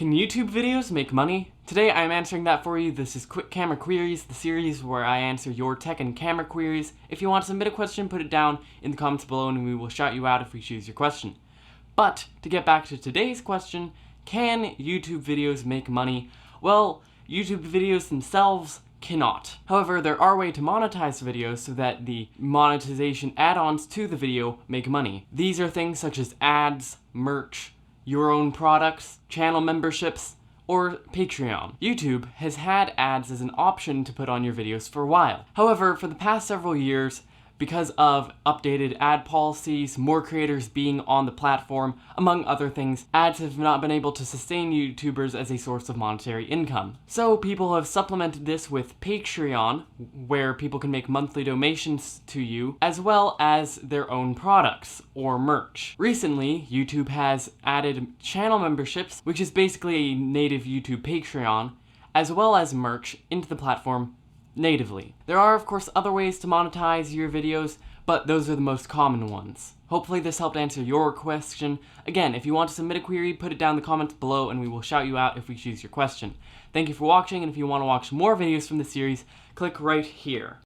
Can YouTube videos make money? Today I am answering that for you. This is Quick Camera Queries, the series where I answer your tech and camera queries. If you want to submit a question, put it down in the comments below and we will shout you out if we choose your question. But to get back to today's question, can YouTube videos make money? Well, YouTube videos themselves cannot. However, there are ways to monetize videos so that the monetization add-ons to the video make money. These are things such as ads, merch, your own products, channel memberships, or Patreon. YouTube has had ads as an option to put on your videos for a while. However, for the past several years, because of updated ad policies, more creators being on the platform, among other things, ads have not been able to sustain YouTubers as a source of monetary income. So people have supplemented this with Patreon, where people can make monthly donations to you, as well as their own products or merch. Recently, YouTube has added channel memberships, which is basically a native YouTube Patreon, as well as merch into the platform natively. There are, of course, other ways to monetize your videos, but those are the most common ones. Hopefully this helped answer your question. Again, if you want to submit a query, put it down in the comments below and we will shout you out if we choose your question. Thank you for watching, and if you want to watch more videos from the series, click right here.